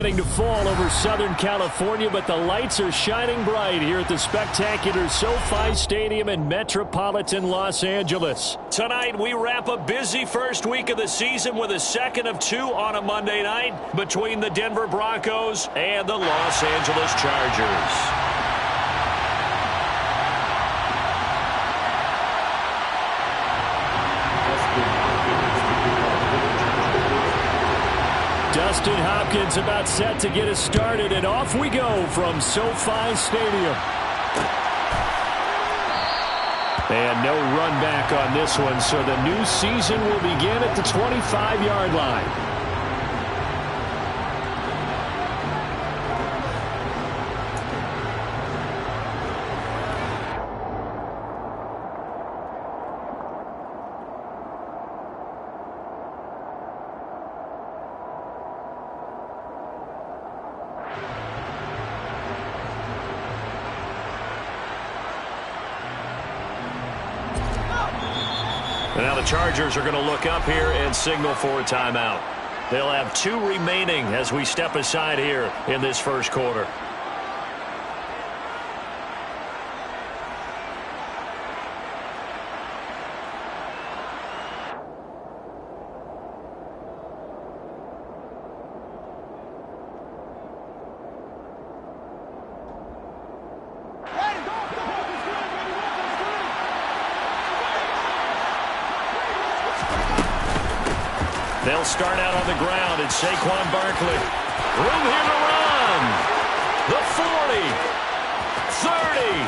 To fall over Southern California, but the lights are shining bright here at the spectacular SoFi Stadium in metropolitan Los Angeles. Tonight, we wrap a busy first week of the season with a second of two on a Monday night between the Denver Broncos and the Los Angeles Chargers. Dustin Hopkins about set to get us started, and off we go from SoFi Stadium. And no run back on this one, so the new season will begin at the 25-yard line. Now the Chargers are going to look up here and signal for a timeout. They'll have two remaining as we step aside here in this first quarter. They'll start out on the ground, and Saquon Barkley. Room here to run. The 40, 30,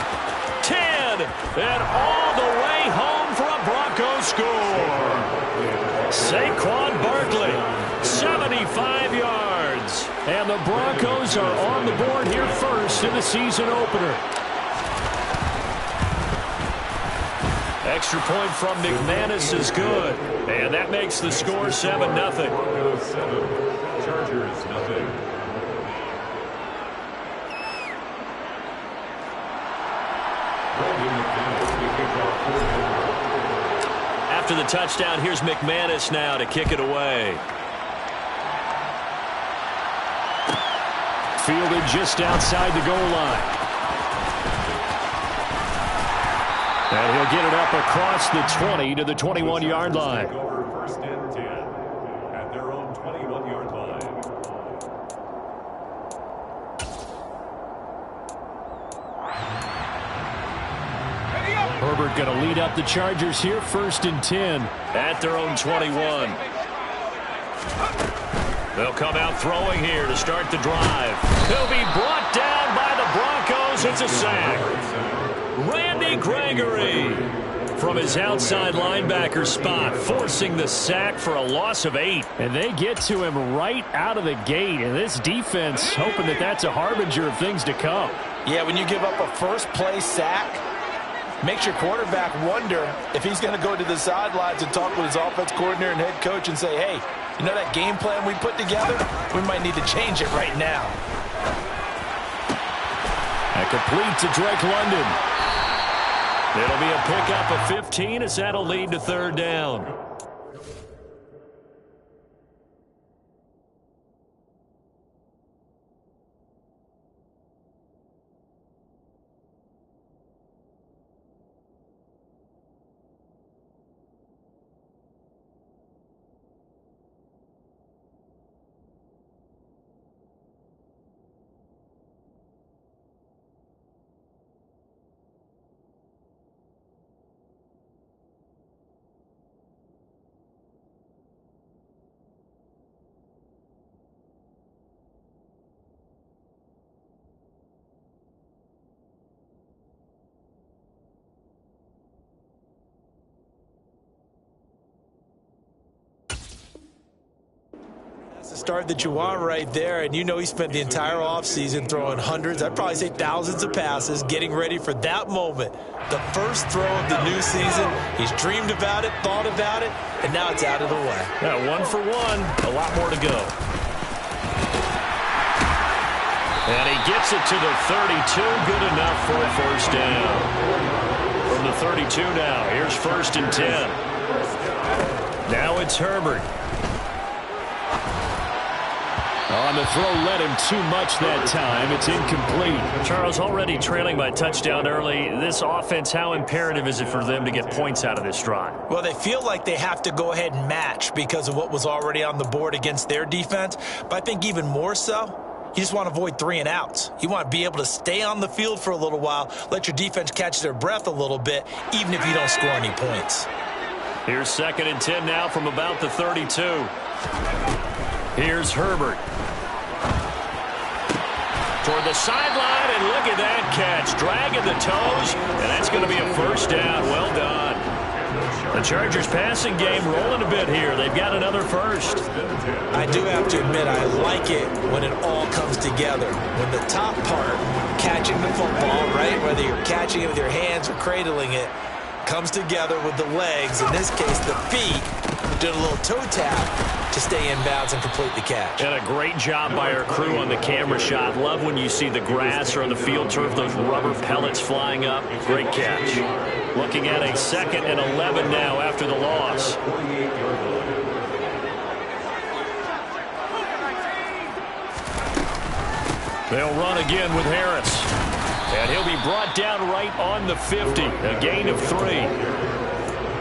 10, and all the way home for a Broncos score. Saquon Barkley, 75 yards. And the Broncos are on the board here first in the season opener. Extra point from McManus is good. And that makes the score 7-0. Chargers, nothing. After the touchdown, here's McManus now to kick it away. Fielded just outside the goal line. And he'll get it up across the 20 to the 21-yard line. First and 10 at their own 21-yard line. Herbert going to lead up the Chargers here, first and 10 at their own 21. They'll come out throwing here to start the drive. He'll be brought down by the Broncos. It's a sack. Randy Gregory from his outside linebacker spot, forcing the sack for a loss of 8. And they get to him right out of the gate. And this defense hoping that that's a harbinger of things to come. Yeah, when you give up a first-play sack, makes your quarterback wonder if he's going to go to the sidelines and talk with his offense coordinator and head coach and say, hey, you know that game plan we put together? We might need to change it right now. That complete to Drake London. It'll be a pickup of 15 as that'll lead to third down. The start that you want right there, and you know he spent the entire offseason throwing hundreds, I'd probably say thousands of passes, getting ready for that moment. The first throw of the new season. He's dreamed about it, thought about it, and now it's out of the way. Yeah, 1 for 1, a lot more to go. And he gets it to the 32, good enough for a first down. From the 32 now, here's first and 10. Now it's Herbert. On the throw led him too much that time. It's incomplete. Charles, already trailing by touchdown early. This offense, how imperative is it for them to get points out of this drive? Well, they feel like they have to go ahead and match because of what was already on the board against their defense. But I think even more so, you just want to avoid 3 and outs. You want to be able to stay on the field for a little while, let your defense catch their breath a little bit, even if you don't score any points. Here's 2nd and 10 now from about the 32. Here's Herbert. Toward the sideline, and look at that catch. Dragging the toes, and that's going to be a first down. Well done. The Chargers passing game rolling a bit here. They've got another first. I do have to admit, I like it when it all comes together. When the top part, catching the football, right, whether you're catching it with your hands or cradling it, comes together with the legs, in this case the feet, doing a little toe tap to stay in bounds and complete the catch. And a great job by our crew on the camera shot. Love when you see the grass or on the field turf, those rubber pellets flying up. Great catch. Looking at a 2nd and 11 now after the loss. They'll run again with Harris. And he'll be brought down right on the 50. A gain of 3.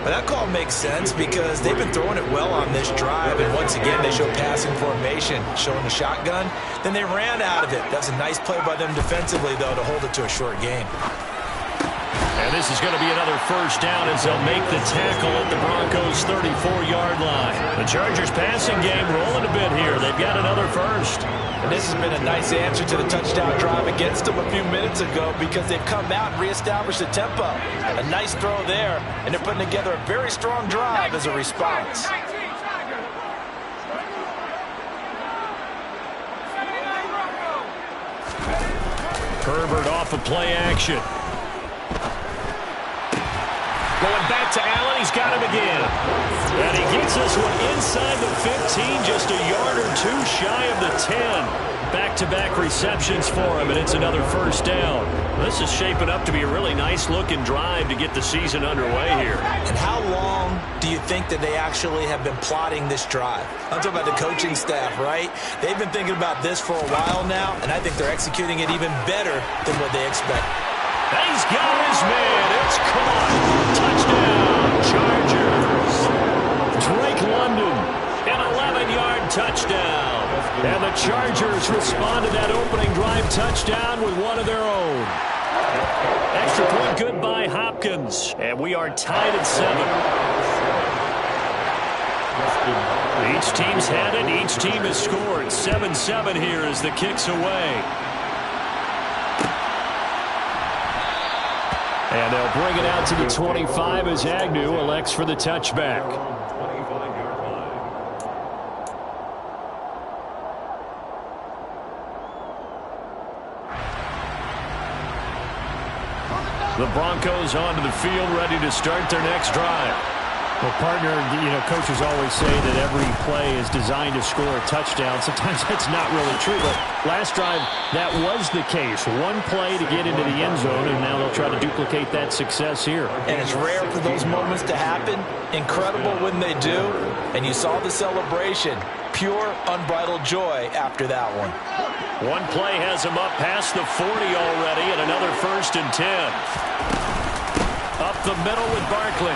But that call makes sense because they've been throwing it well on this drive, and once again they show passing formation, showing the shotgun. Then they ran out of it. That's a nice play by them defensively, though, to hold it to a short gain. And this is going to be another first down as they'll make the tackle at the Broncos' 34-yard line. The Chargers passing game rolling a bit here. They've got another first. And this has been a nice answer to the touchdown drive against them a few minutes ago because they've come out and reestablished the tempo. A nice throw there, and they're putting together a very strong drive as a response. Herbert off of play action. Going back to Allen, he's got him again. And he gets this one inside the 15, just a yard or 2 shy of the 10. Back-to-back receptions for him, and it's another first down. This is shaping up to be a really nice-looking drive to get the season underway here. And how long do you think that they actually have been plotting this drive? I'm talking about the coaching staff, right? They've been thinking about this for a while now, and I think they're executing it even better than what they expect. He's got his man. It's caught. Touchdown, Chargers. Drake London, an 11-yard touchdown. And the Chargers respond to that opening drive touchdown with one of their own. Extra point good by Hopkins. And we are tied at 7. Each team's had it. Each team has scored. 7-7 here as the kick's away. And they'll bring it out to the 25 as Agnew elects for the touchback. The Broncos onto the field, ready to start their next drive. Well, partner, coaches always say that every play is designed to score a touchdown. Sometimes that's not really true, but last drive, that was the case. One play to get into the end zone, and now they'll try to duplicate that success here. And it's rare for those moments to happen. Incredible when they do. And you saw the celebration. Pure, unbridled joy after that one. One play has him up past the 40 already, and another 1st and 10. Up the middle with Barkley.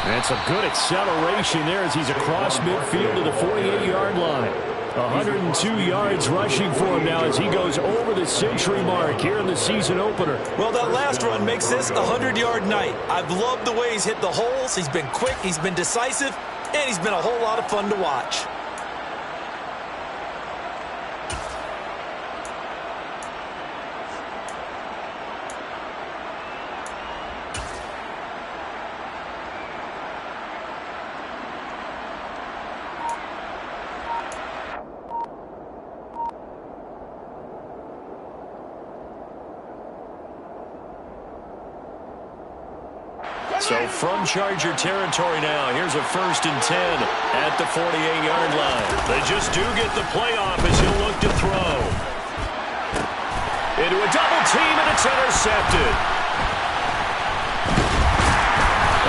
And it's a good acceleration there as he's across midfield to the 48-yard line. 102 yards rushing for him now as he goes over the century mark here in the season opener. Well, that last run makes this a 100-yard night. I've loved the way he's hit the holes. He's been quick, he's been decisive, and he's been a whole lot of fun to watch. So from Charger territory now, here's a 1st and 10 at the 48-yard line. They just do get the playoff as he'll look to throw. Into a double team, and it's intercepted.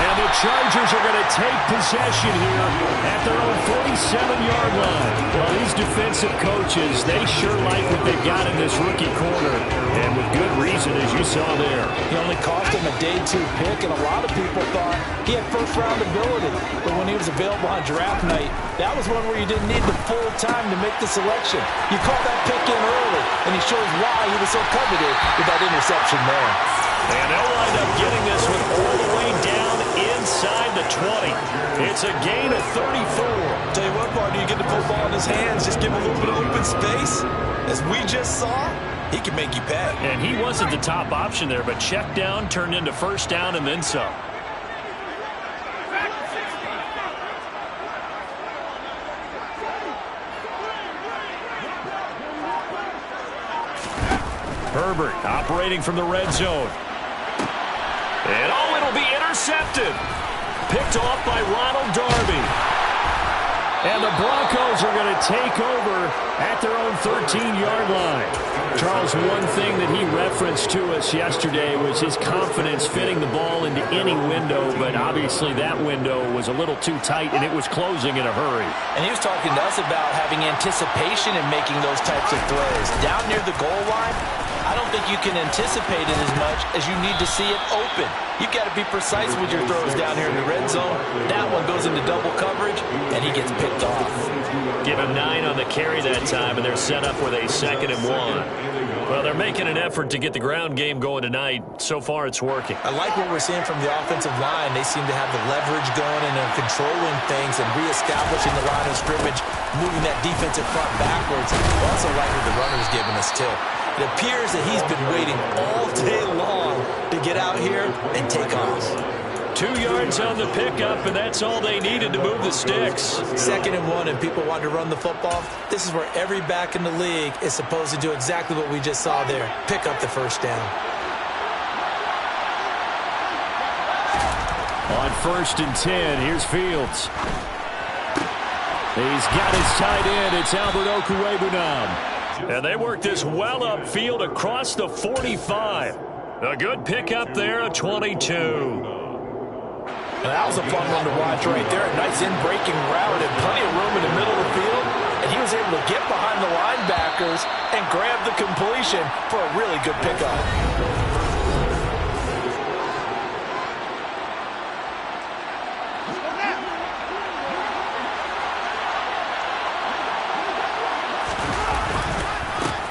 And the Chargers are going to take possession here at their own 47-yard line. Well, these defensive coaches, they sure like what they've got in this rookie corner. And with good reason, as you saw there. He only cost him a day 2 pick, and a lot of people thought he had first-round ability. But when he was available on draft night, that was one where you didn't need the full time to make the selection. You call that pick in early, and he shows why he was so coveted with that interception there. And they'll wind up getting this one all the way down inside the 20. It's a gain of 34. Tell you what, partner, you get the football in his hands, just give him a little bit of open space. As we just saw, he can make you pay. And he wasn't the top option there, but check down turned into first down and then some. Herbert operating from the red zone. And it'll be intercepted. Picked off by Ronald Darby. And the Broncos are going to take over at their own 13-yard line. Charles, one thing that he referenced to us yesterday was his confidence fitting the ball into any window, but obviously that window was a little too tight, and it was closing in a hurry. And he was talking to us about having anticipation in making those types of throws. Down near the goal line, I don't think you can anticipate it as much as you need to see it open. You've got to be precise with your throws down here in the red zone. That one goes into double coverage, and he gets picked off. Give him 9 on the carry that time, and they're set up with a 2nd and 1. Well, they're making an effort to get the ground game going tonight. So far, it's working. I like what we're seeing from the offensive line. They seem to have the leverage going and they're controlling things and reestablishing the line of scrimmage, moving that defensive front backwards. I also like what the runner's giving us, too. It appears that he's been waiting all day long to get out here and take off. 2 yards on the pickup, and that's all they needed to move the sticks. 2nd and 1, and people want to run the football. This is where every back in the league is supposed to do exactly what we just saw there. Pick up the first down. On 1st and 10, here's Fields. He's got his tight end. It's Albert Okwuegbunam. And they work this well upfield across the 45. A good pickup there, a 22. And that was a fun one to watch right there. A nice in-breaking route and plenty of room in the middle of the field. And he was able to get behind the linebackers and grab the completion for a really good pickup.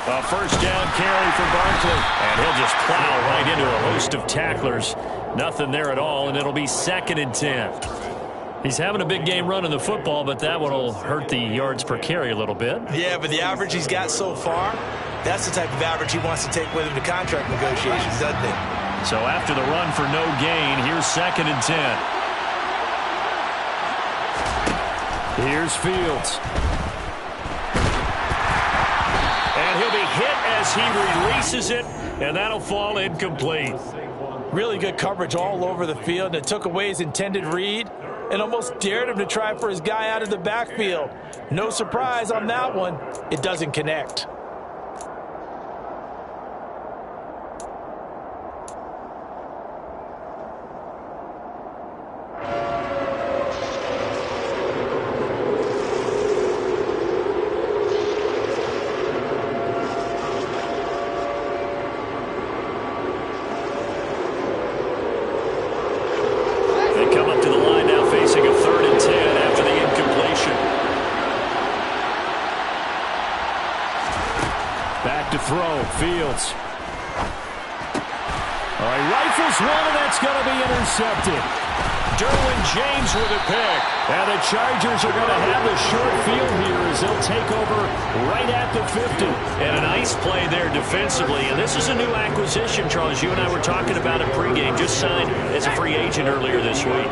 A first down carry for Barkley. And he'll just plow right into a host of tacklers. Nothing there at all, and it'll be 2nd and 10. He's having a big game running the football, but that one will hurt the yards per carry a little bit. Yeah, but the average he's got so far, that's the type of average he wants to take with him to contract negotiations, doesn't he? So after the run for no gain, here's 2nd and 10. Here's Fields. And he'll be hit as he releases it, and that'll fall incomplete. Really good coverage all over the field, and it took away his intended read and almost dared him to try for his guy out of the backfield. No surprise on that one. It doesn't connect. Fields. All right, rifles one, and that's going to be intercepted. Derwin James with a pick. And the Chargers are going to have a short field here as they'll take over right at the 50. And a nice play there defensively. And this is a new acquisition, Charles. You and I were talking about it pregame. Just signed as a free agent earlier this week.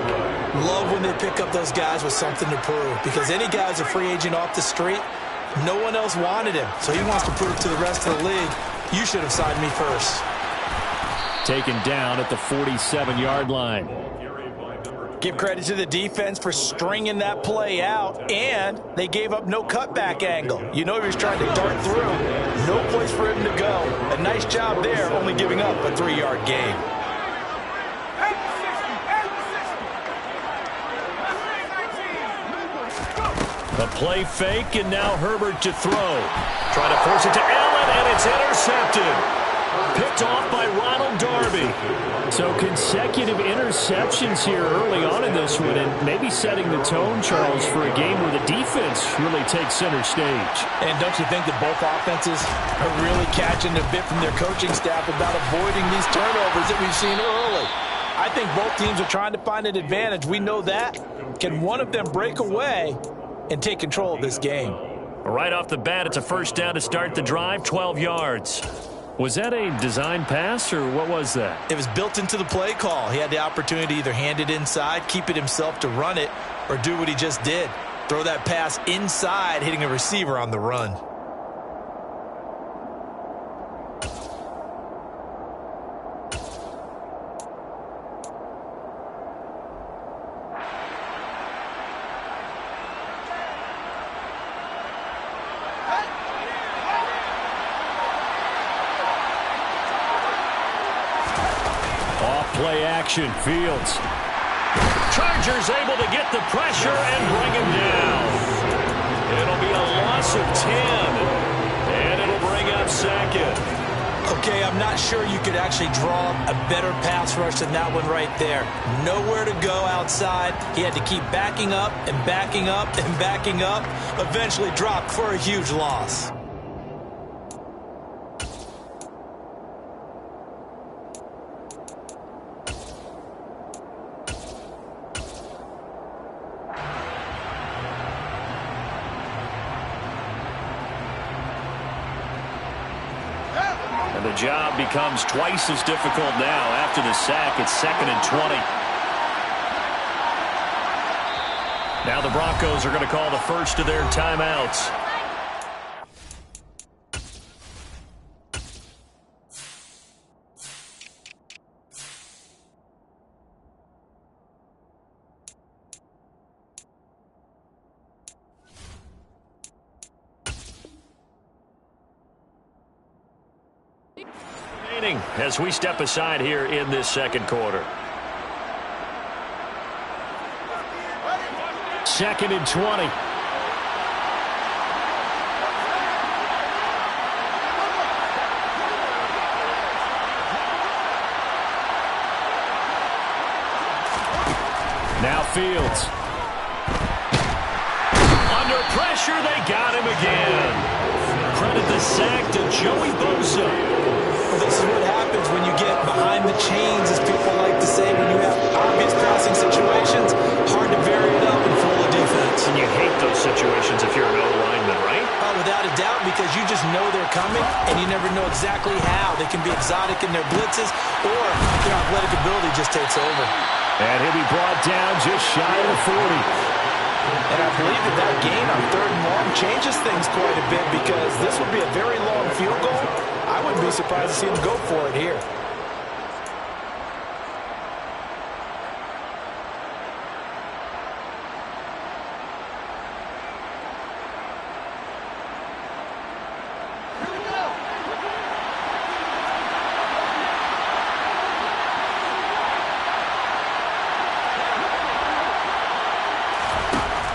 Love when they pick up those guys with something to prove. Because any guy's a free agent off the street, no one else wanted him. So he wants to prove to the rest of the league, you should have signed me first. Taken down at the 47-yard line. Give credit to the defense for stringing that play out, and they gave up no cutback angle. You know he was trying to dart through. No place for him to go. A nice job there, only giving up a 3-yard gain. A play fake, and now Herbert to throw. Trying to force it to Allen, and it's intercepted. Picked off by Ronald Darby. So consecutive interceptions here early on in this one, and maybe setting the tone, Charles, for a game where the defense really takes center stage. And don't you think that both offenses are really catching a bit from their coaching staff about avoiding these turnovers that we've seen early? I think both teams are trying to find an advantage. We know that. Can one of them break away and take control of this game? Right off the bat, it's a first down to start the drive, 12 yards. Was that a design pass, or what was that? It was built into the play call. He had the opportunity to either hand it inside, keep it himself to run it, or do what he just did. Throw that pass inside, hitting a receiver on the run. Play action, Fields. Chargers able to get the pressure and bring him down. It'll be a loss of 10, and it'll bring up second. Okay, I'm not sure you could actually draw a better pass rush than that one right there. Nowhere to go outside. He had to keep backing up and backing up and backing up. Eventually dropped for a huge loss. The job becomes twice as difficult now after the sack. It's 2nd and 20. Now the Broncos are going to call the first of their timeouts. As we step aside here in this second quarter. 2nd and 20. Now Fields. Under pressure, they got him again. Credit the sack to Joey Bosa. This is what happens when you get behind the chains, as people like to say, when you have obvious passing situations. Hard to vary it up and fool the defense. And you hate those situations if you're an O-lineman, right? Oh, without a doubt, because you just know they're coming, and you never know exactly how. They can be exotic in their blitzes, or their athletic ability just takes over. And he'll be brought down just shy of the 40. And I believe that gain on 3rd and long changes things quite a bit, because this would be a very long field goal. I wouldn't be surprised to see him go for it here.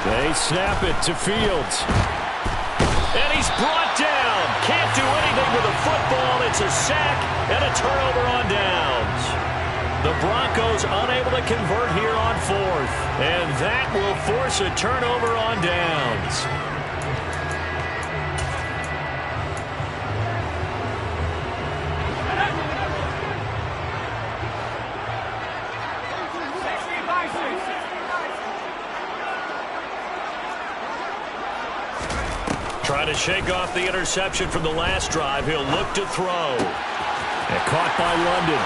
They snap it to Fields. And he's brought down. Can't do anything with a football. It's a sack and a turnover on downs. The Broncos unable to convert here on 4th. And that will force a turnover on downs. Trying to shake off the interception from the last drive. He'll look to throw. And caught by London.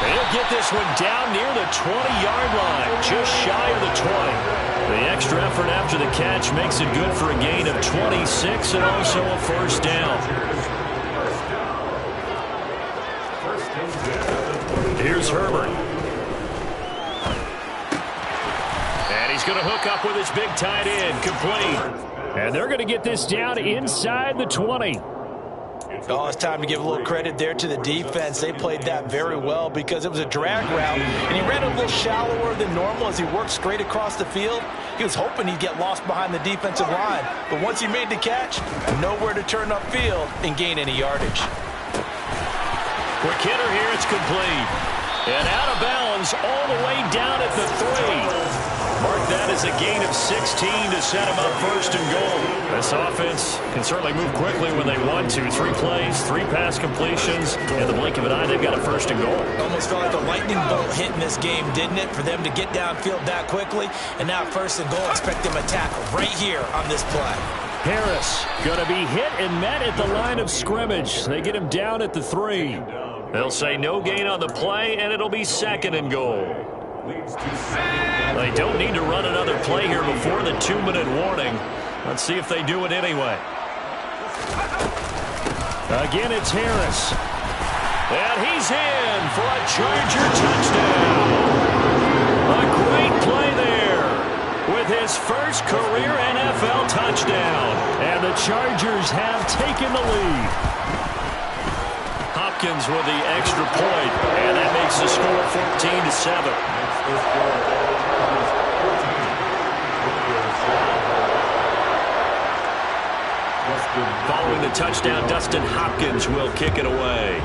They'll get this one down near the 20-yard line, just shy of the 20. The extra effort after the catch makes it good for a gain of 26 and also a first down. Here's Herbert. And he's going to hook up with his big tight end, complete. And they're going to get this down inside the 20. Oh, it's time to give a little credit there to the defense. They played that very well because it was a drag route, and he ran a little shallower than normal as he worked straight across the field. He was hoping he'd get lost behind the defensive line, but once he made the catch, nowhere to turn upfield and gain any yardage. Quick hitter here, it's complete. And out of bounds all the way down at the 3. Mark that as a gain of 16 to set him up first and goal. This offense can certainly move quickly when they want to. 3 plays, 3 pass completions. In the blink of an eye, they've got a first and goal. Almost felt like a lightning bolt hit in this game, didn't it? For them to get downfield that quickly. And now first and goal, expect them to tackle right here on this play. Harris going to be hit and met at the line of scrimmage. They get him down at the 3. They'll say no gain on the play, and it'll be second and goal. They don't need to run another play here before the 2-minute warning. Let's see if they do it anyway. Again, it's Harris. And he's in for a Charger touchdown. A great play there with his first career NFL touchdown. And the Chargers have taken the lead. Hopkins with the extra point, and that makes the score 14-7. Following the touchdown, Dustin Hopkins will kick it away.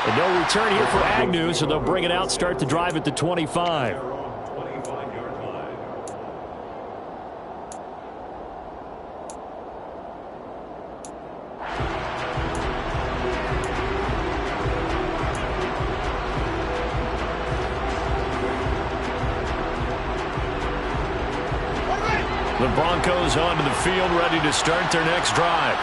And no return here for Agnew, so they'll bring it out, start the drive at the 25. The Broncos onto the field, ready to start their next drive.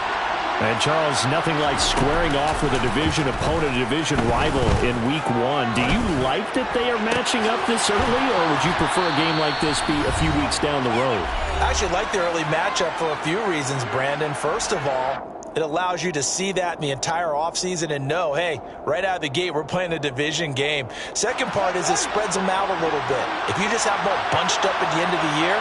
And, Charles, nothing like squaring off with a division opponent, a division rival in Week 1. Do you like that they are matching up this early, or would you prefer a game like this be a few weeks down the road? I actually like the early matchup for a few reasons, Brandon. First of all, it allows you to see that in the entire offseason and know, hey, right out of the gate, we're playing a division game. Second part is it spreads them out a little bit. If you just have them all bunched up at the end of the year,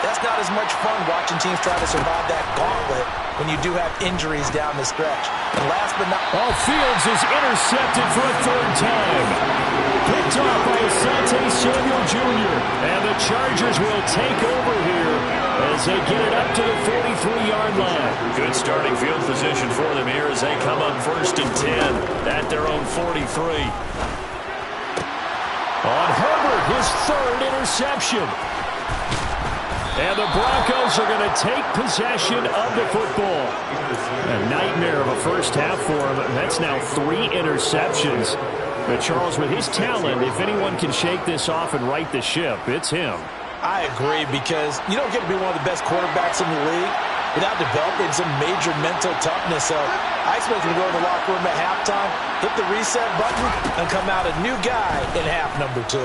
that's not as much fun watching teams try to survive that gauntlet when you do have injuries down the stretch. And last but not... Fields is intercepted for a 3rd time. Picked off by Asante Samuel Jr. And the Chargers will take over here as they get it up to the 43-yard line. Good starting field position for them here as they come up 1st and 10 at their own 43. On Herbert, his 3rd interception. And the Broncos are going to take possession of the football. A nightmare of a first half for him. That's now 3 interceptions. But Charles, with his talent, if anyone can shake this off and right the ship, it's him. I agree, because you don't get to be one of the best quarterbacks in the league without developing some major mental toughness. So I expect him to go to the locker room at halftime, hit the reset button, and come out a new guy in half number 2.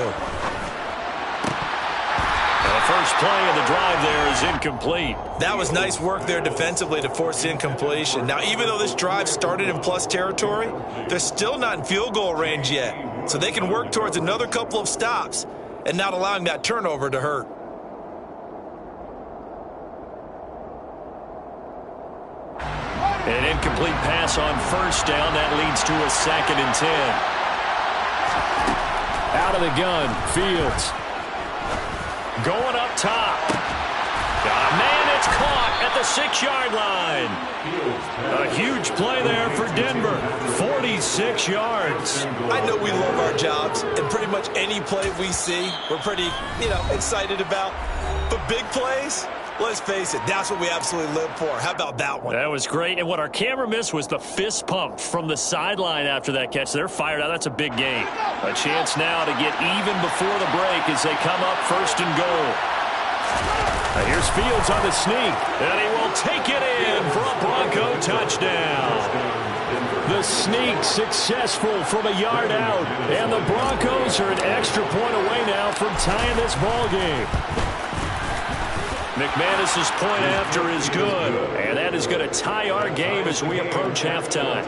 The first play of the drive there is incomplete. That was nice work there defensively to force incompletion. Now, even though this drive started in plus territory, they're still not in field goal range yet. So they can work towards another couple of stops and not allowing that turnover to hurt. An incomplete pass on first down. That leads to a 2nd and 10. Out of the gun, Fields. Going up top. Got a man, it's caught at the 6-yard line. A huge play there for Denver. 46 yards. I know we love our jobs, and pretty much any play we see, we're pretty, excited about. But big plays, let's face it, that's what we absolutely live for. How about that one? That was great. And what our camera missed was the fist pump from the sideline after that catch. They're fired out. That's a big game. A chance now to get even before the break as they come up 1st and goal. Here's Fields on the sneak. And he will take it in for a Bronco touchdown. The sneak successful from a yard out. And the Broncos are an extra point away now from tying this ball game. McManus's point after is good. And that is going to tie our game as we approach halftime.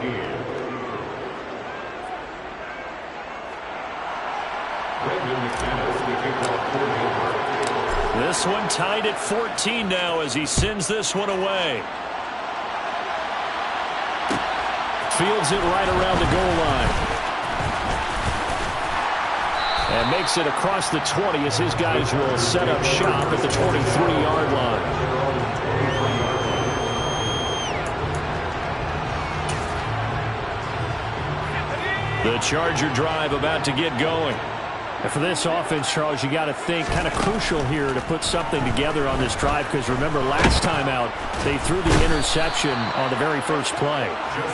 This one tied at 14 now as he sends this one away. Fields it right around the goal line. And makes it across the 20 as his guys will set up shop at the 23-yard line. The Charger drive about to get going. And for this offense, Charles, you got to think kind of crucial here to put something together on this drive, because remember last time out they threw the interception on the very first play.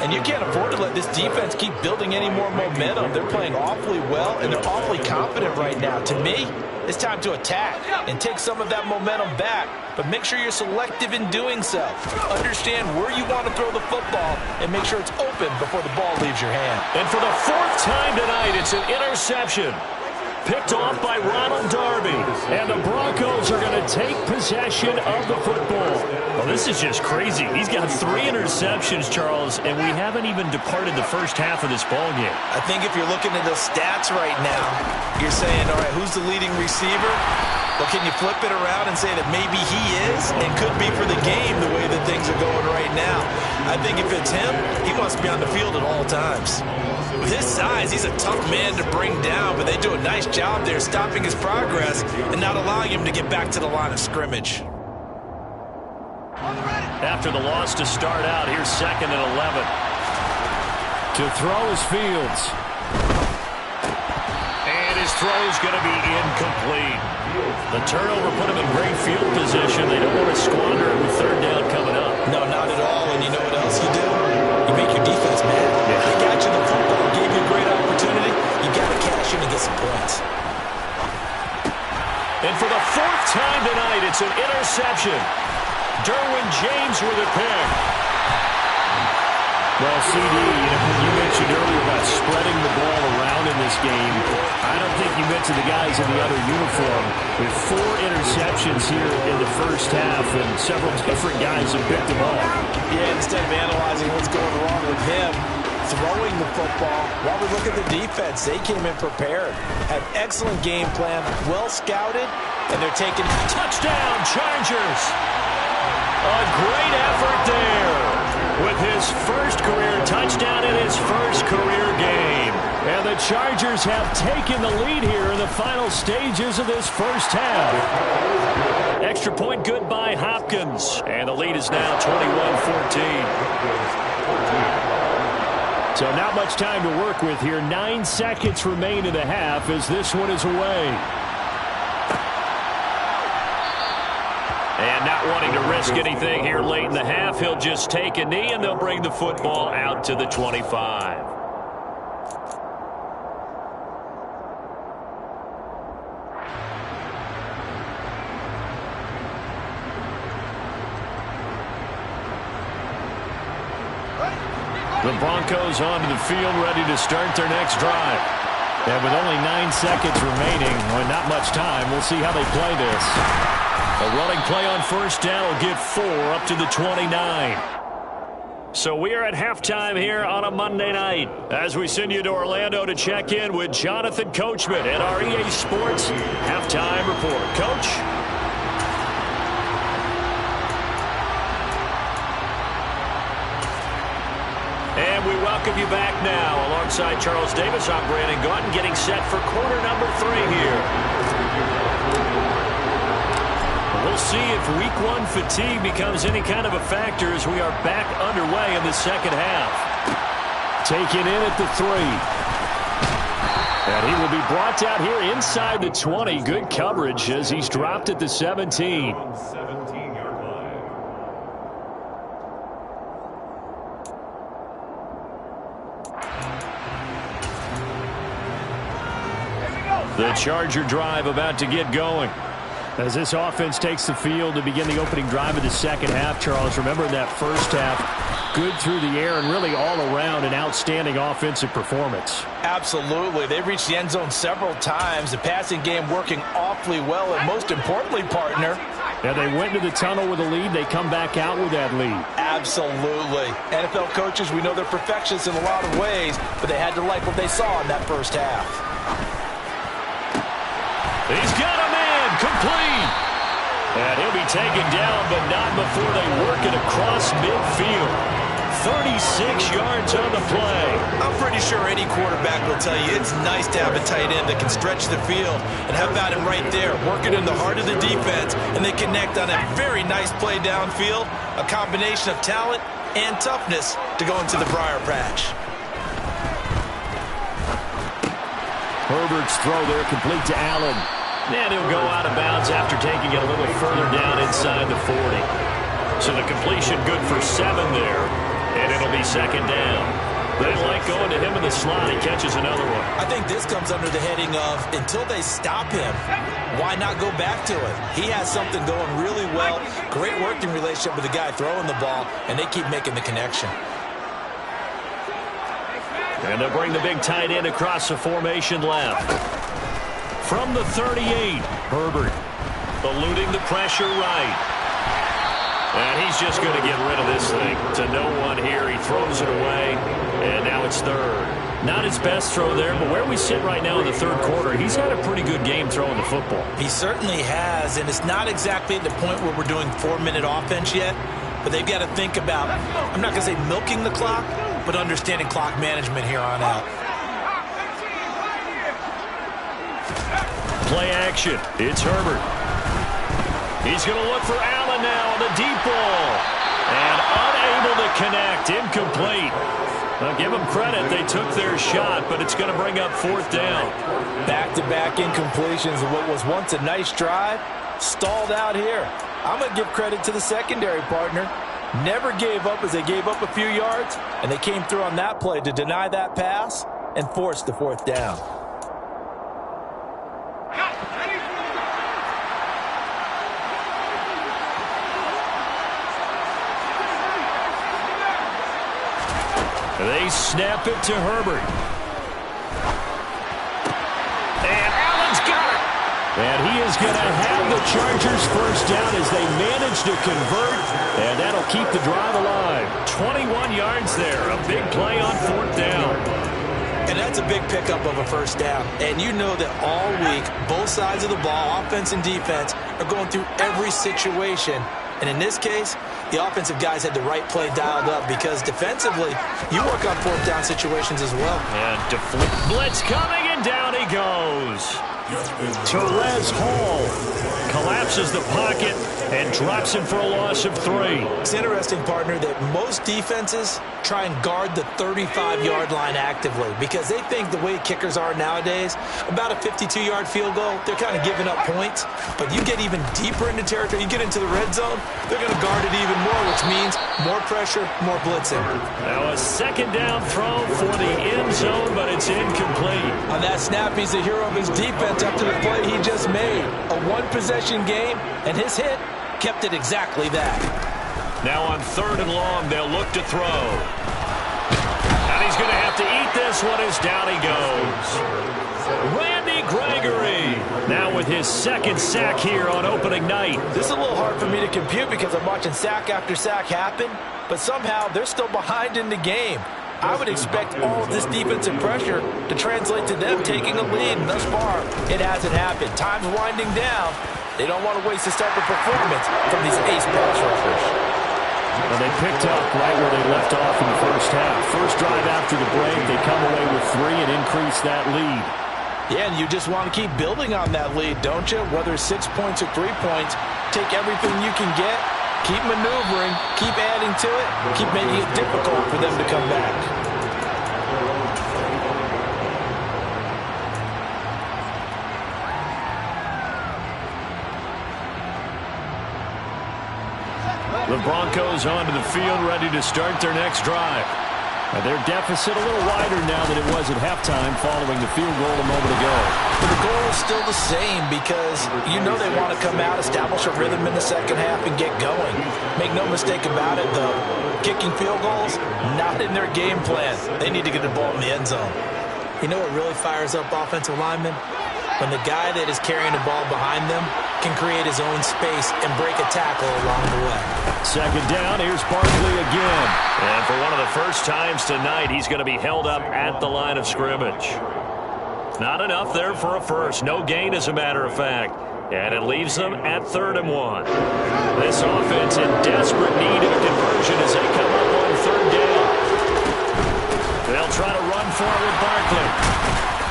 And you can't afford to let this defense keep building any more momentum. They're playing awfully well, and they're awfully confident right now. To me, it's time to attack and take some of that momentum back, but make sure you're selective in doing so. Understand where you want to throw the football and make sure it's open before the ball leaves your hand. And for the 4th time tonight, it's an interception. Picked off by Ronald Darby. And the Broncos are going to take possession of the football. Well, this is just crazy. He's got 3 interceptions, Charles, and we haven't even departed the first half of this ballgame. I think if you're looking at the stats right now, you're saying, all right, who's the leading receiver? Well, can you flip it around and say that maybe he is and could be for the game the way that things are going right now? I think if it's him, he wants to be on the field at all times. With his size, he's a tough man to bring down, but they do a nice job there stopping his progress and not allowing him to get back to the line of scrimmage. After the loss to start out, here's 2nd and 11. To throw is Fields. And his throw is going to be incomplete. The turnover put him in great field position. They don't want to squander it with 3rd down coming up. No, not at all. And you know what else you do? You make your defense mad. They got you the football, gave you a great opportunity. You got to cash in and get some points. And for the 4th time tonight, it's an interception. Derwin James with a pick. Well, CD, you mentioned earlier about spreading the ball around in this game. I don't think you mentioned the guys in the other uniform. With 4 interceptions here in the first half, and several different guys have picked them off. Yeah, instead of analyzing what's going wrong with him, throwing the football, while we look at the defense, they came in prepared. Had excellent game plan, well scouted, and they're taking touchdown Chargers. A great effort there with his first career touchdown in his first career game. And the Chargers have taken the lead here in the final stages of this first half. Extra point good by Hopkins. And the lead is now 21-14. So not much time to work with here. 9 seconds remain in the half as this one is away. And not wanting to risk anything here late in the half, he'll just take a knee and they'll bring the football out to the 25. The Broncos onto the field, ready to start their next drive. And with only 9 seconds remaining, well, not much time, we'll see how they play this. A running play on 1st down will get 4 up to the 29. So we are at halftime here on a Monday night as we send you to Orlando to check in with Jonathan Coachman at our EA Sports Halftime Report. Coach? And we welcome you back now. Alongside Charles Davis, I'm Brandon Gaunton, getting set for quarter number 3 here. We'll see if week 1 fatigue becomes any kind of a factor as we are back underway in the second half. Taken in at the 3. And he will be brought down here inside the 20. Good coverage as he's dropped at the 17. The Charger drive about to get going. As this offense takes the field to begin the opening drive of the second half, Charles, remember in that first half, good through the air and really all around an outstanding offensive performance. Absolutely. They reached the end zone several times. The passing game working awfully well, and most importantly, partner, yeah, they went into the tunnel with a lead. They come back out with that lead. Absolutely. NFL coaches, we know they're perfectionists in a lot of ways, but they had to like what they saw in that first half. He's got a man complete. taken down, but not before they work it across midfield. 36 yards on the play. I'm pretty sure any quarterback will tell you it's nice to have a tight end that can stretch the field. And how about him right there, working in the heart of the defense, and they connect on a very nice play downfield, a combination of talent and toughness to go into the briar patch. Herbert's throw there complete to Allen. And he'll go out of bounds after taking it a little further down inside the 40. So the completion good for 7 there, and it'll be second down. They like going to him in the slot. He catches another one. I think this comes under the heading of until they stop him, why not go back to it? He has something going really well, great working relationship with the guy throwing the ball, and they keep making the connection. And they'll bring the big tight end across the formation left. From the 38, Herbert eluding the pressure right. And he's just going to get rid of this thing to no one here. He throws it away, and now it's third. Not his best throw there, but where we sit right now in the third quarter, he's had a pretty good game throwing the football. He certainly has, and it's not exactly at the point where we're doing 4-minute offense yet, but they've got to think about, I'm not going to say milking the clock, but understanding clock management here on out. Play action. It's Herbert. He's going to look for Allen now on the deep ball. And unable to connect. Incomplete. Now give them credit. They took their shot, but it's going to bring up fourth down. Back-to-back incompletions of what was once a nice drive. Stalled out here. I'm going to give credit to the secondary partner. Never gave up as they gave up a few yards, and they came through on that play to deny that pass and force the fourth down. They snap it to Herbert. And Allen's got it. And he is going to have the Chargers first down as they manage to convert. And that'll keep the drive alive. 21 yards there. A big play on fourth down. And that's a big pickup of a first down. And you know that all week, both sides of the ball, offense and defense, are going through every situation. And in this case, the offensive guys had the right play dialed up because defensively, you work on fourth down situations as well. And blitz coming, and down he goes. Therese Hall collapses the pocket and drops him for a loss of 3. It's interesting, partner, that most defenses try and guard the 35-yard line actively because they think the way kickers are nowadays, about a 52-yard field goal, they're kind of giving up points. But you get even deeper into territory, you get into the red zone, they're going to guard it even more, which means more pressure, more blitzing. Now a second down throw for the end zone, but it's incomplete. On that snap, he's the hero of his defense after the play he just made. A one-possession game, and his hit kept it exactly that. Now on third and long, they'll look to throw. And he's going to have to eat this one as down he goes. Randy Gregory now with his second sack here on opening night. This is a little hard for me to compute because I'm watching sack after sack happen, but somehow they're still behind in the game. I would expect all of this defensive pressure to translate to them taking a lead, and thus far, it hasn't happened. Time's winding down. They don't want to waste this type of performance from these ace pass rushers. And they picked up right where they left off in the first half. First drive after the break, they come away with 3 and increase that lead. Yeah, and you just want to keep building on that lead, don't you? Whether it's 6 points or 3 points, take everything you can get, keep maneuvering, keep adding to it, keep making it difficult for them to come back. The Broncos onto the field, ready to start their next drive. Their deficit a little wider now than it was at halftime following the field goal a moment ago. But the goal is still the same because you know they want to come out, establish a rhythm in the second half, and get going. Make no mistake about it, though. Kicking field goals, not in their game plan. They need to get the ball in the end zone. You know what really fires up offensive linemen? When the guy that is carrying the ball behind them can create his own space and break a tackle along the way. Second down, here's Barkley again. And for one of the first times tonight, he's going to be held up at the line of scrimmage. Not enough there for a first. No gain, as a matter of fact. And it leaves them at 3rd and 1. This offense in desperate need of a conversion as they come up on 3rd down. They'll try to run for it with Barkley.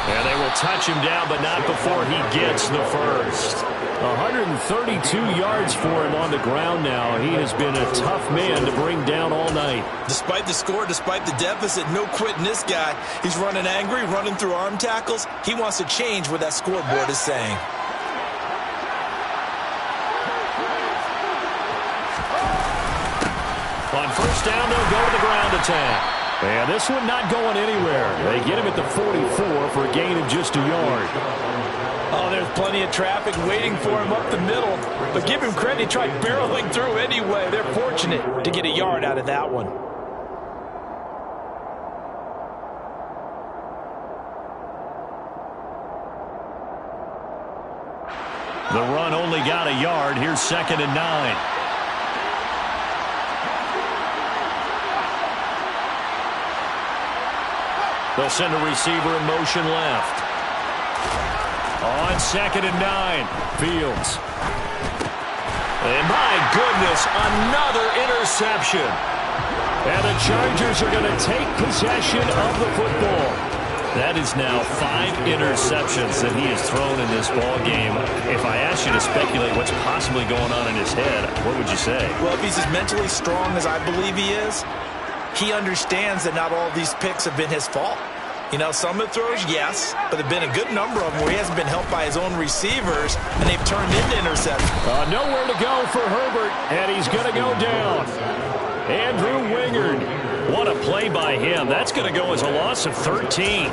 And they will touch him down, but not before he gets the first. 132 yards for him on the ground now. He has been a tough man to bring down all night. Despite the score, despite the deficit, no quitting this guy. He's running angry, running through arm tackles. He wants to change what that scoreboard is saying. On 1st down, they'll go to the ground attack. And this one not going anywhere. They get him at the 44 for a gain of just a yard. Oh, there's plenty of traffic waiting for him up the middle. But give him credit, he tried barreling through anyway. They're fortunate to get a yard out of that one. The run only got a yard. Here's 2nd and 9. They'll send a receiver in motion left. On 2nd and 9, Fields. And my goodness, another interception. And the Chargers are going to take possession of the football. That is now 5 interceptions that he has thrown in this ball game. If I asked you to speculate what's possibly going on in his head, what would you say? Well, if he's as mentally strong as I believe he is, he understands that not all of these picks have been his fault. You know, some of the throws, yes, but there have been a good number of them where he hasn't been helped by his own receivers, and they've turned into interceptions. Nowhere to go for Herbert, and he's going to go down. Andrew Wingard. What a play by him. That's going to go as a loss of 13.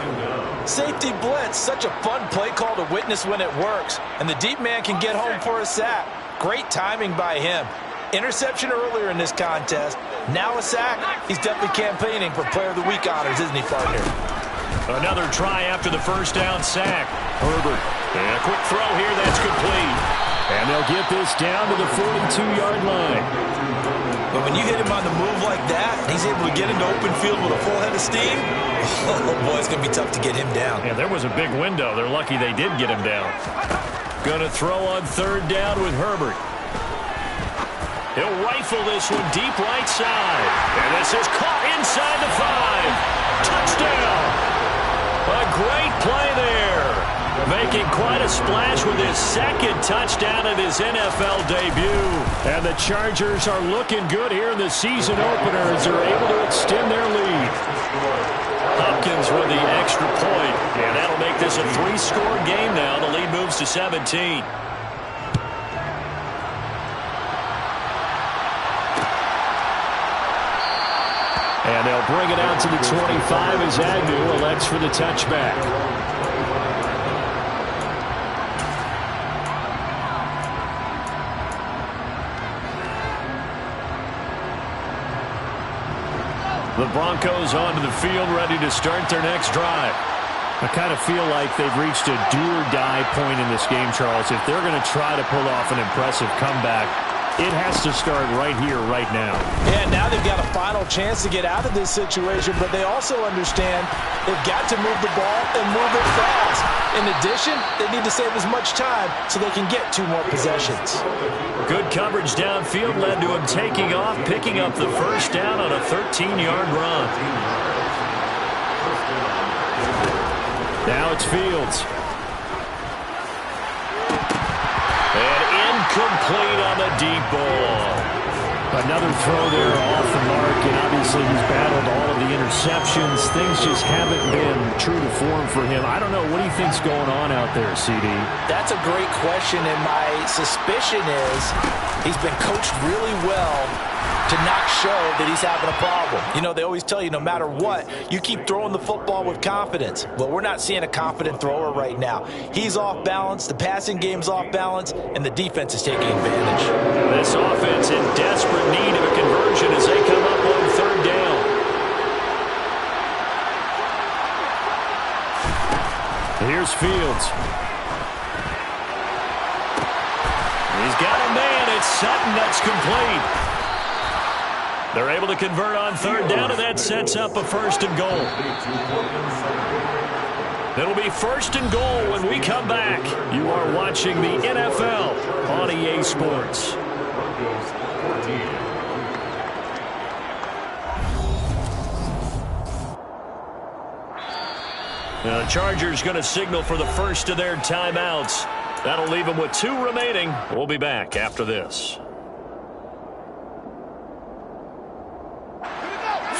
Safety blitz, such a fun play call to witness when it works, and the deep man can get home for a sack. Great timing by him. Interception earlier in this contest. Now a sack. He's definitely campaigning for Player of the Week honors, isn't he, partner? Another try after the 1st down sack. Herbert. And a quick throw here. That's complete. And they'll get this down to the 42-yard line. But when you hit him on the move like that, and he's able to get into open field with a full head of steam, oh, boy, it's going to be tough to get him down. Yeah, there was a big window. They're lucky they did get him down. Going to throw on 3rd down with Herbert. He'll rifle this one deep right side. And this is caught inside the 5. Touchdown. A great play there. Making quite a splash with his 2nd touchdown in his NFL debut. And the Chargers are looking good here in the season opener as they're able to extend their lead. Hopkins with the extra point. And that'll make this a 3-score game now. The lead moves to 17. And they'll bring it out to the 25 as Agnew elects for the touchback. The Broncos onto the field, ready to start their next drive. I kind of feel like they've reached a do-or-die point in this game, Charles. If they're going to try to pull off an impressive comeback, it has to start right here, right now. Yeah, now they've got a final chance to get out of this situation, but they also understand they've got to move the ball and move it fast. In addition, they need to save as much time so they can get 2 more possessions. Good coverage downfield led to him taking off, picking up the 1st down on a 13-yard run. Now it's Fields. And incomplete on the deep ball. Another throw there off the mark, and obviously he's battled all of the interceptions. Things just haven't been true to form for him. I don't know. What do you think's going on out there, CD? That's a great question, and my suspicion is he's been coached really well to not show that he's having a problem. You know, they always tell you no matter what, you keep throwing the football with confidence. Well, we're not seeing a confident thrower right now. He's off balance, the passing game's off balance, and the defense is taking advantage. This offense in desperate need of a conversion as they come up on 3rd down. Here's Fields. He's got a man. It's Sutton. That's complete. They're able to convert on 3rd down, and that sets up a 1st and goal. It'll be 1st and goal when we come back. You are watching the NFL on EA Sports. Now the Chargers going to signal for the first of their timeouts. That'll leave them with 2 remaining. We'll be back after this.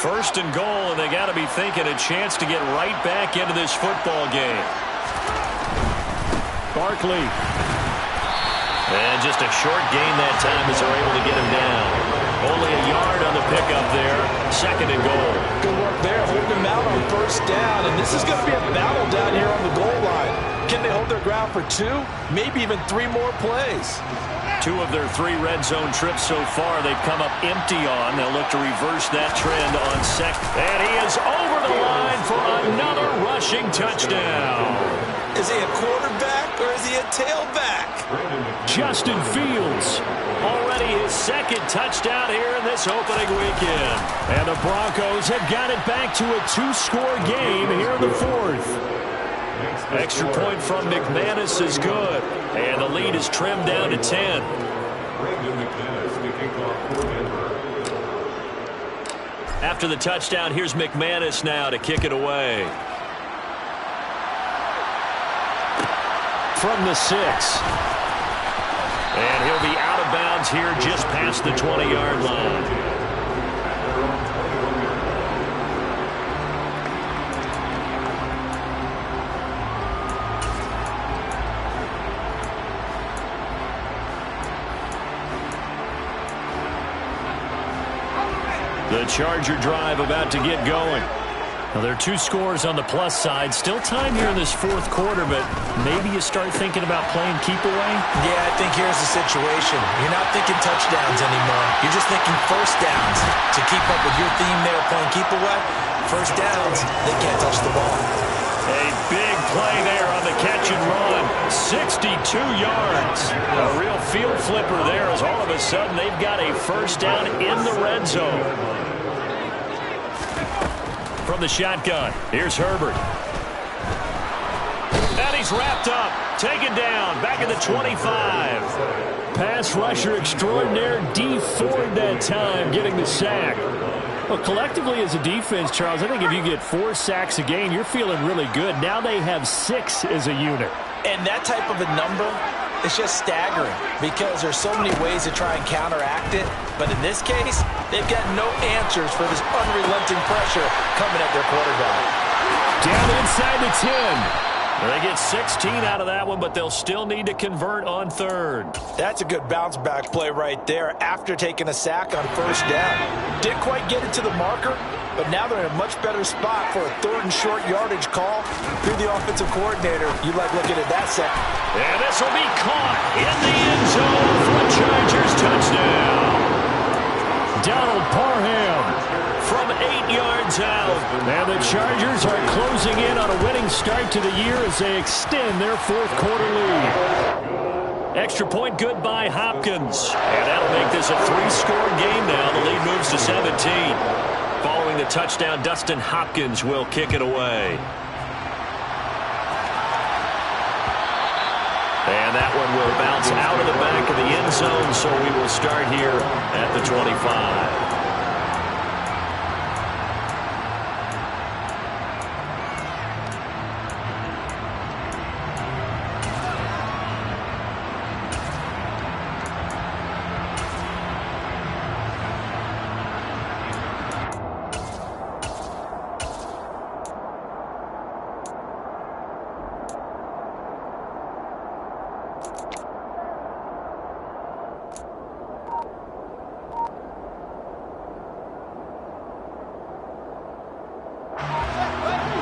1st and goal, and they got to be thinking a chance to get right back into this football game. Barkley. And just a short gain that time as they're able to get him down. Only a yard on the pickup there. 2nd and goal. Good work there, holding him out on 1st down, and this is going to be a battle down here on the goal line. Can they hold their ground for 2, maybe even 3 more plays? 2 of their 3 red zone trips so far they've come up empty on. They'll look to reverse that trend on 2nd. And he is over the line for another rushing touchdown. Is he a quarterback or is he a tailback? Justin Fields. Already his 2nd touchdown here in this opening weekend. And the Broncos have got it back to a 2-score game here in the 4th. Extra point from McManus is good. And the lead is trimmed down to 10. After the touchdown, here's McManus now to kick it away. From the 6. And he'll be out of bounds here just past the 20-yard line. The Charger drive about to get going. Well, there are 2 scores on the plus side. Still time here in this 4th quarter, but maybe you start thinking about playing keep away? Yeah, I think here's the situation. You're not thinking touchdowns anymore. You're just thinking 1st downs. To keep up with your theme there, playing keep away, 1st downs, they can't touch the ball. A big play there on the catch and run. 62 yards. A real field flipper there as all of a sudden they've got a 1st down in the red zone. From the shotgun, here's Herbert. And he's wrapped up, taken down, back at the 25. Pass rusher extraordinaire, D Ford that time, getting the sack. Well, collectively as a defense, Charles, I think if you get 4 sacks a game, you're feeling really good. Now they have 6 as a unit. And that type of a number is just staggering because there's so many ways to try and counteract it. But in this case, they've got no answers for this unrelenting pressure coming at their quarterback. Down inside the 10. They get 16 out of that one, but they'll still need to convert on 3rd. That's a good bounce back play right there after taking a sack on 1st down. Didn't quite get it to the marker, but now they're in a much better spot for a 3rd and short yardage call. Through the offensive coordinator, you like looking at that second. And this will be caught in the end zone for a Chargers touchdown. Donald Parham from 8 yards out. And the Chargers are closing in on a winning start to the year as they extend their 4th quarter lead. Extra point good by Hopkins. And that'll make this a 3-score game now. The lead moves to 17. Following the touchdown, Dustin Hopkins will kick it away. And that one will bounce out of the back of the end zone, so we will start here at the 25.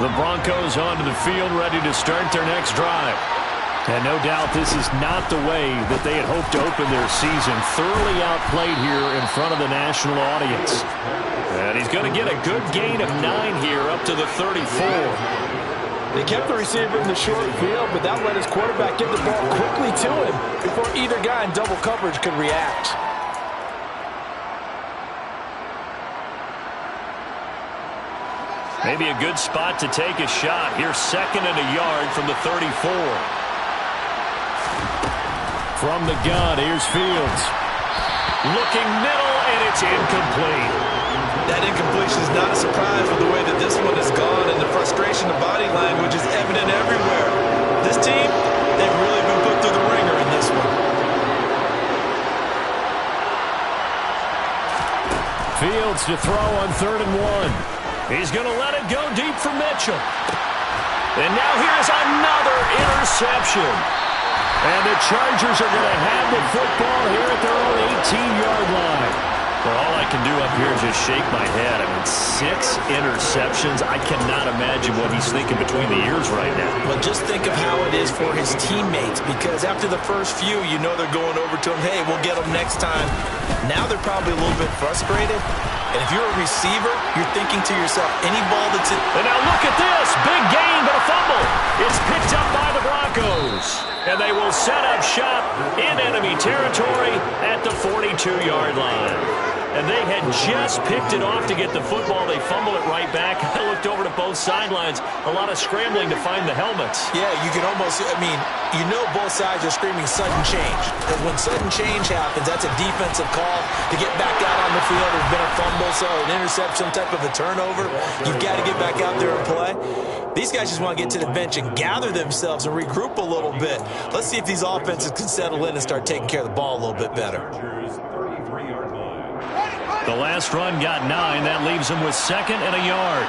The Broncos onto the field, ready to start their next drive. And no doubt this is not the way that they had hoped to open their season. Thoroughly outplayed here in front of the national audience. And he's going to get a good gain of 9 here up to the 34. They kept the receiver in the short field, but that let his quarterback get the ball quickly to him before either guy in double coverage could react. Maybe a good spot to take a shot. Here's 2nd and a yard from the 34. From the gun, here's Fields. Looking middle, and it's incomplete. That incompletion is not a surprise with the way that this one has gone, and the frustration of body language is evident everywhere. This team, they've really been put through the ringer in this one. Fields to throw on 3rd and 1. He's going to let it go deep for Mitchell. And now here's another interception. And the Chargers are going to have the football here at their own 18-yard line. Well, all I can do up here is just shake my head. I mean, 6 interceptions. I cannot imagine what he's thinking between the ears right now. Well, just think of how it is for his teammates, because after the first few, you know they're going over to him, hey, we'll get them next time. Now they're probably a little bit frustrated. And if you're a receiver, you're thinking to yourself, any ball that's in... And now look at this. Big gain, but a fumble. It's picked up by the Broncos. And they will set up shop in enemy territory at the 42-yard line. And they had just picked it off to get the football. They fumble it right back. I looked over to both sidelines. A lot of scrambling to find the helmets. Yeah, you can almost, I mean, you know both sides are screaming sudden change. Because when sudden change happens, that's a defensive call to get back out on the field. There's been a fumble, so an interception, some type of a turnover. You've got to get back out there and play. These guys just want to get to the bench and gather themselves and regroup a little bit. Let's see if these offenses can settle in and start taking care of the ball a little bit better. The last run got 9. That leaves them with 2nd and a yard.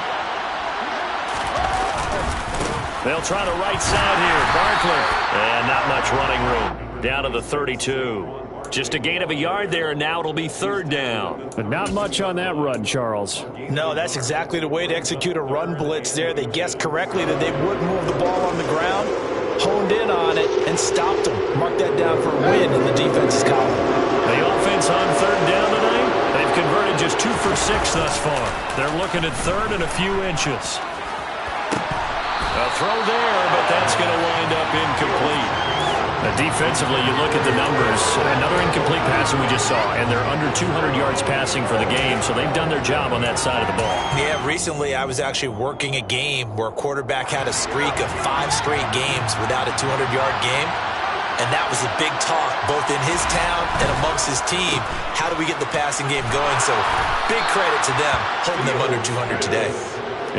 They'll try the right side here. Barkley. And not much running room. Down to the 32. Just a gain of a yard there, and now it'll be 3rd down. But not much on that run, Charles. No, that's exactly the way to execute a run blitz there. They guessed correctly that they would move the ball on the ground, honed in on it, and stopped them. Mark that down for a win in the defense's column. The offense on 3rd down tonight. They've converted just 2 for 6 thus far. They're looking at 3rd and a few inches. A throw there, but that's going to wind up incomplete. Defensively, you look at the numbers. Another incomplete pass that we just saw, and they're under 200 yards passing for the game, so they've done their job on that side of the ball. Yeah, recently I was actually working a game where a quarterback had a streak of 5 straight games without a 200-yard game. And that was a big talk, both in his town and amongst his team. How do we get the passing game going? So big credit to them, holding them under 200 today.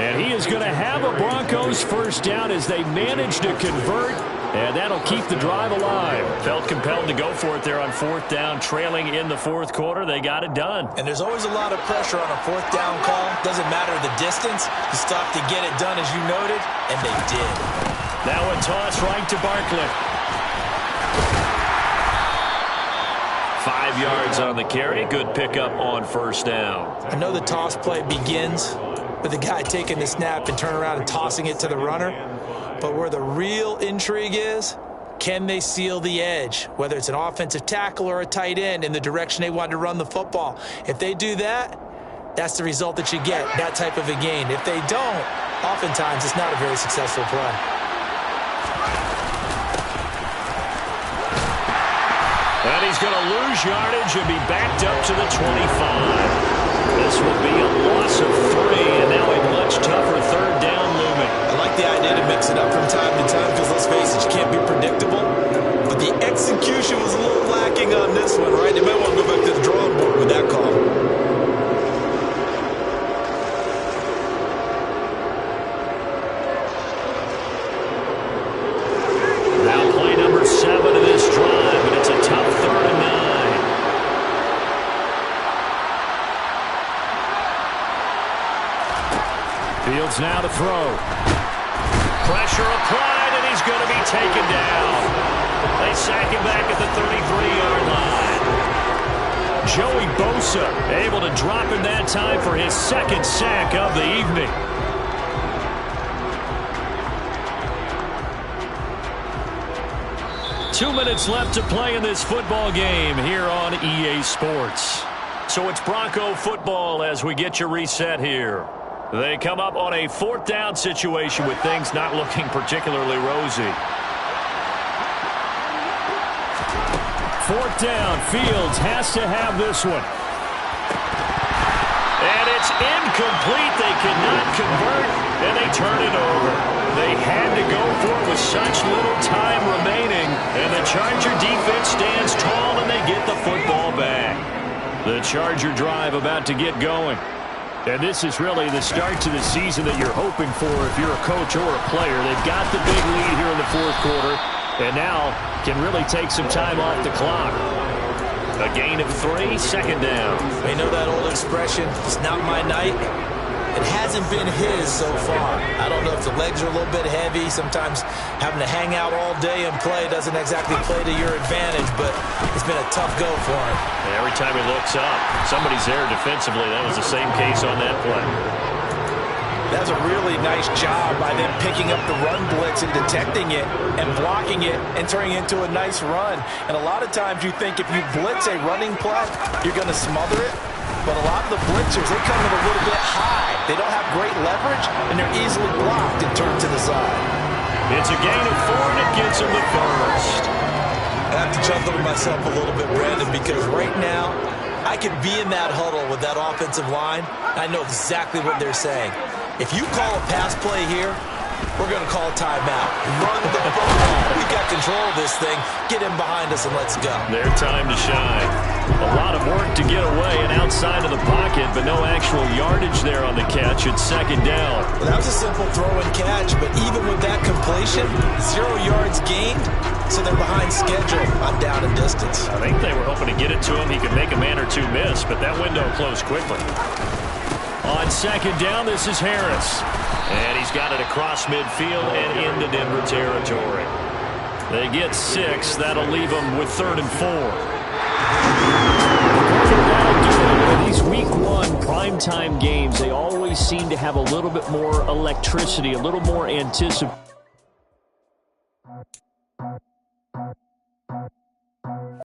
And he is going to have a Broncos first down as they manage to convert. And that'll keep the drive alive. Felt compelled to go for it there on 4th down, trailing in the 4th quarter. They got it done. And there's always a lot of pressure on a 4th down call. Doesn't matter the distance. You stop to get it done, as you noted, and they did. Now a toss right to Barkley. 5 yards on the carry. Good pickup on 1st down. I know the toss play begins with the guy taking the snap and turning around and tossing it to the runner. But where the real intrigue is, can they seal the edge, whether it's an offensive tackle or a tight end, in the direction they want to run the football? If they do that, that's the result that you get, that type of a gain. If they don't, oftentimes it's not a very successful play. And he's going to lose yardage and be backed up to the 25. This will be a loss of 3, and now a much tougher 3rd down looming. I like the idea to mix it up from time to time because, let's face it, you can't be predictable. But the execution was a little lacking on this one, right? They might want to go back to the drawing board with that call. Now play number 7 of this drive, and it's a tough 3rd and 9. Fields now to throw. Pressure applied, and he's going to be taken down. They sack him back at the 33-yard line. Joey Bosa able to drop him that time for his 2nd sack of the evening. Two minutes left to play in this football game here on EA Sports. So it's Bronco football as we get you reset here. They come up on a 4th down situation with things not looking particularly rosy. 4th down. Fields has to have this one. And it's incomplete. They cannot convert, and they turn it over. They had to go for it with such little time remaining, and the Charger defense stands tall, and they get the football back. The Charger drive about to get going. And this is really the start to the season that you're hoping for if you're a coach or a player. They've got the big lead here in the fourth quarter, and now can really take some time off the clock. A gain of 3, second down. You know that old expression, it's not my night? It hasn't been his so far. I don't know if the legs are a little bit heavy. Sometimes having to hang out all day and play doesn't exactly play to your advantage, but it's been a tough go for him. And every time he looks up, somebody's there defensively. That was the same case on that play. That's a really nice job by them picking up the run blitz and detecting it and blocking it and turning it into a nice run. And a lot of times you think if you blitz a running play, you're going to smother it. But a lot of the blitzers, they come in a little bit high. They don't have great leverage, and they're easily blocked and turned to the side. It's a gain of 4, and it gets him the first. I have to chuckle to myself a little bit, Brandon, because right now I could be in that huddle with that offensive line. I know exactly what they're saying. If you call a pass play here, we're going to call a timeout. Run the ball. We got control of this thing. Get in behind us and let's go. Their time to shine. A lot of work to get away and outside of the pocket, but no actual yardage there on the catch. It's second down. Well, that was a simple throw and catch, but even with that completion, 0 yards gained, so they're behind schedule on down and distance. I think they were hoping to get it to him. He could make a man or two miss, but that window closed quickly. On second down, this is Harris. And he's got it across midfield and into Denver territory. They get 6. That'll leave them with 3rd and 4. These week 1 primetime games, they always seem to have a little bit more electricity, a little more anticipation.